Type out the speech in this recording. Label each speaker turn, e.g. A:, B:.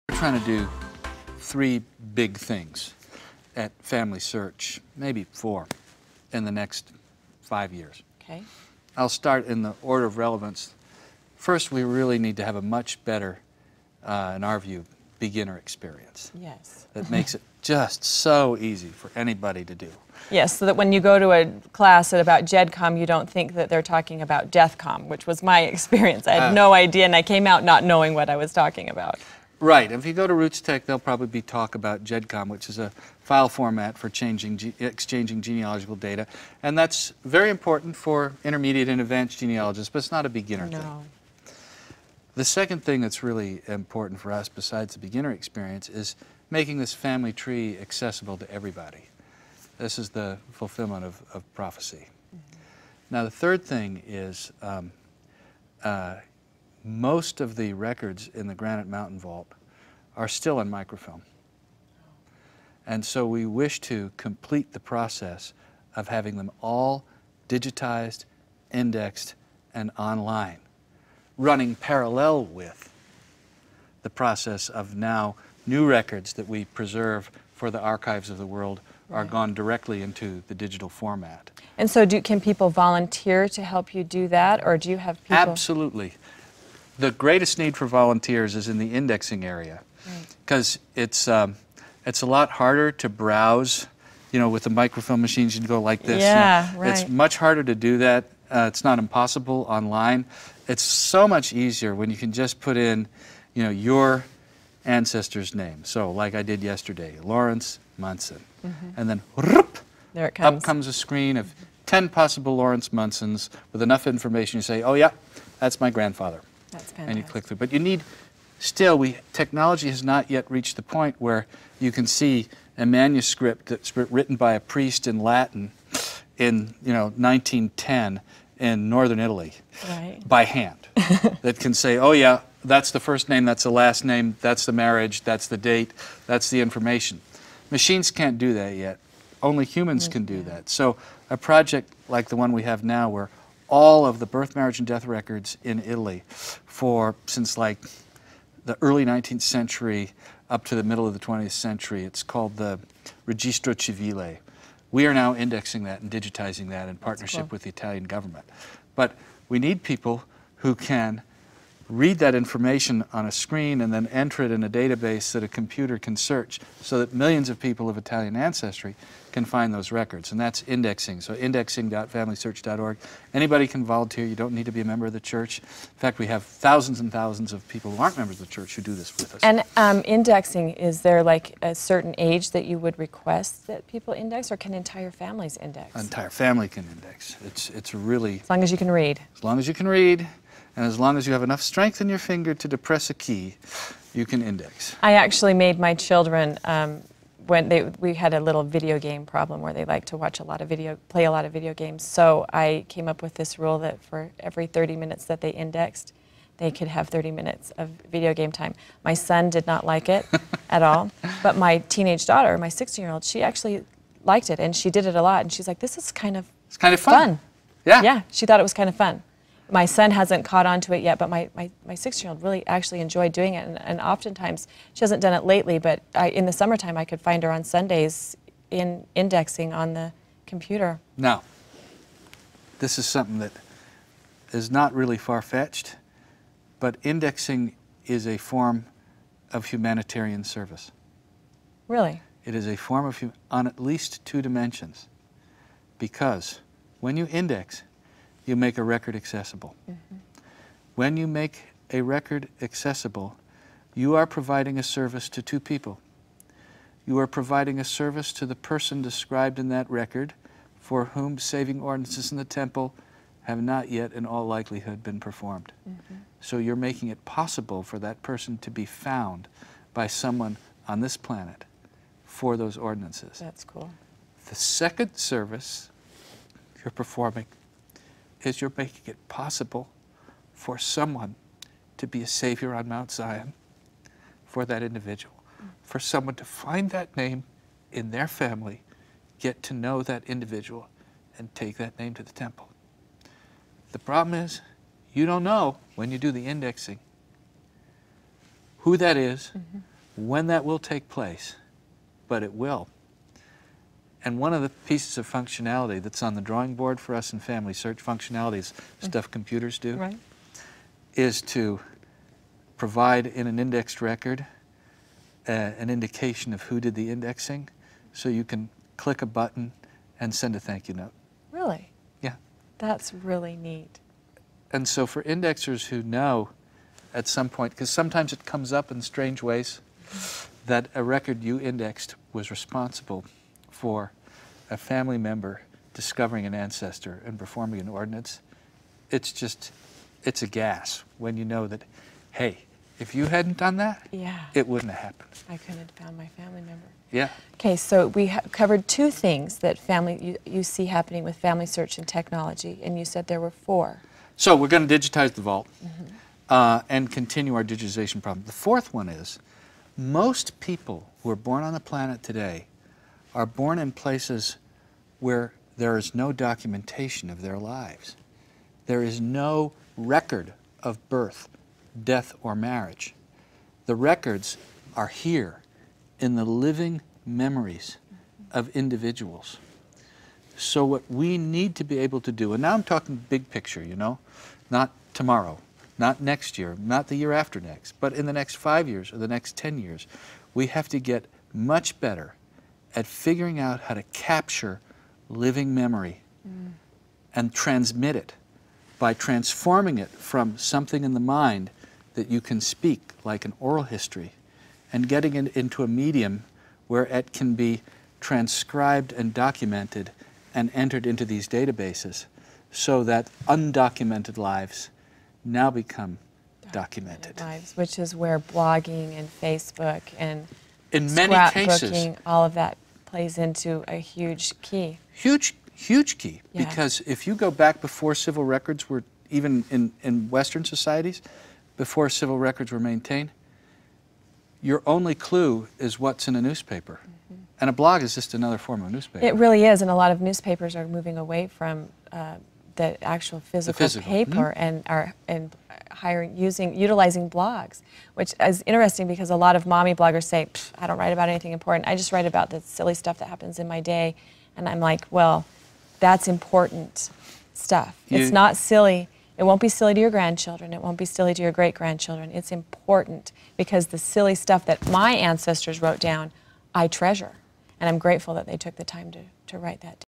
A: We're trying to do 3 big things at Family Search, maybe 4, in the next 5 years.
B: Okay.
A: I'll start in the order of relevance. First, we really need to have a much better, in our view, beginner experience.
B: Yes.
A: That makes it just so easy for anybody to do.
B: Yes, so that when you go to a class about GEDCOM, you don't think that they're talking about DEATHCOM, which was my experience. I had no idea, and I came out not knowing what I was talking about.
A: Right. If you go to Roots Tech, they'll probably be talk about GEDCOM, which is a file format for exchanging genealogical data. And that's very important for intermediate and advanced genealogists, but it's not a beginner thing. The second thing that's really important for us, besides the beginner experience, is making this family tree accessible to everybody. This is the fulfillment of prophecy. Now, the third thing is most of the records in the Granite Mountain Vault are still in microfilm. And so we wish to complete the process of having them all digitized, indexed, and online, running parallel with the process of now new records that we preserve for the archives of the world are gone directly into the digital format.
B: And so can people volunteer to help you do that, or do you have people?
A: Absolutely. The greatest need for volunteers is in the indexing area, because it's a lot harder to browse. You know, with the microfilm machines, you go like this.
B: Yeah,
A: you know, It's much harder to do that. It's not impossible online. It's so much easier when you can just put in, you know, your ancestor's name. So, like I did yesterday, Lawrence Munson, and then whoop,
B: there it comes.
A: Up comes a screen of 10 possible Lawrence Munsons with enough information. You say, "Oh yeah, that's my grandfather."
B: That's fantastic.
A: And you click through. But you need, still, technology has not yet reached the point where you can see a manuscript that's written by a priest in Latin in, 1910 in northern Italy by hand. That can say, oh yeah, that's the first name, that's the last name, that's the marriage, that's the date, that's the information. Machines can't do that yet. Only humans can do that. So a project like the one we have now, where all of the birth, marriage, and death records in Italy since like the early 19th century up to the middle of the 20th century, it's called the Registro Civile. We are now indexing that and digitizing that in partnership with the Italian government. But we need people who can read that information on a screen and then enter it in a database that a computer can search, so that millions of people of Italian ancestry can find those records. And that's indexing. So indexing.familysearch.org. Anybody can volunteer. You don't need to be a member of the church. In fact, we have thousands and thousands of people who aren't members of the church who do this with us.
B: And indexing, is there like a certain age that you would request that people index, or can entire families index?
A: An entire family can index. It's really...
B: As long as you can read.
A: As long as you can read. And as long as you have enough strength in your finger to depress a key, you can index.
B: I actually made my children, we had a little video game problem where they like to play a lot of video games. So I came up with this rule that for every 30 minutes that they indexed, they could have 30 minutes of video game time. My son did not like it at all, but my teenage daughter, my 16-year-old, she actually liked it, and she did it a lot. And she's like, "This is kind of fun."
A: Yeah.
B: Yeah, she thought it was kind of fun. My son hasn't caught on to it yet, but my 6-year-old really actually enjoyed doing it. And oftentimes, she hasn't done it lately, but in the summertime, I could find her on Sundays indexing on the computer.
A: Now, this is something that is not really far-fetched, but indexing is a form of humanitarian service.
B: Really?
A: It is a form of, on at least 2 dimensions, because when you index, you make a record accessible. When you make a record accessible, you are providing a service to 2 people. You are providing a service to the person described in that record, for whom saving ordinances in the temple have not yet, in all likelihood, been performed. So you're making it possible for that person to be found by someone on this planet for those ordinances.
B: That's cool.
A: The second service you're performing is you're making it possible for someone to be a savior on Mount Zion for that individual, for someone to find that name in their family, get to know that individual, and take that name to the temple. The problem is, you don't know when you do the indexing who that is, when that will take place, but it will. And one of the pieces of functionality that's on the drawing board for us in family search functionalities, stuff computers do,
B: Right.
A: is to provide in an indexed record an indication of who did the indexing, so you can click a button and send a thank you note.
B: Really?
A: Yeah.
B: That's really neat.
A: And so for indexers who know at some point, because sometimes it comes up in strange ways, that a record you indexed was responsible for a family member discovering an ancestor and performing an ordinance, it's a gas when you know that, hey, if you hadn't done that,
B: Yeah.
A: it wouldn't have happened.
B: I couldn't have found my family member.
A: Yeah.
B: Okay, so we covered two things that you see happening with family search and technology, and you said there were 4.
A: So we're going to digitize the vault and continue our digitization problem. The fourth one is, most people who are born on the planet today are born in places where there is no documentation of their lives. There is no record of birth, death, or marriage. The records are here in the living memories of individuals. So what we need to be able to do, and now I'm talking big picture, you know, not tomorrow, not next year, not the year after next, but in the next 5 years or the next 10 years, we have to get much better at figuring out how to capture living memory and transmit it by transforming it from something in the mind that you can speak, like an oral history, and getting it into a medium where it can be transcribed and documented and entered into these databases, so that undocumented lives now become documented.
B: Lives, which is where blogging and Facebook and
A: In many cases,
B: scrapbooking, all of that plays into a huge key.
A: huge key,
B: Yeah.
A: because if you go back before civil records were, even in Western societies, before civil records were maintained, your only clue is what's in a newspaper. And a blog is just another form of newspaper.
B: It really is, and a lot of newspapers are moving away from the actual physical, paper and are utilizing blogs, which is interesting because a lot of mommy bloggers say, I don't write about anything important. I just write about the silly stuff that happens in my day. And I'm like, well, that's important stuff. It's not silly. It won't be silly to your grandchildren. It won't be silly to your great-grandchildren. It's important because the silly stuff that my ancestors wrote down, I treasure. And I'm grateful that they took the time to write that down.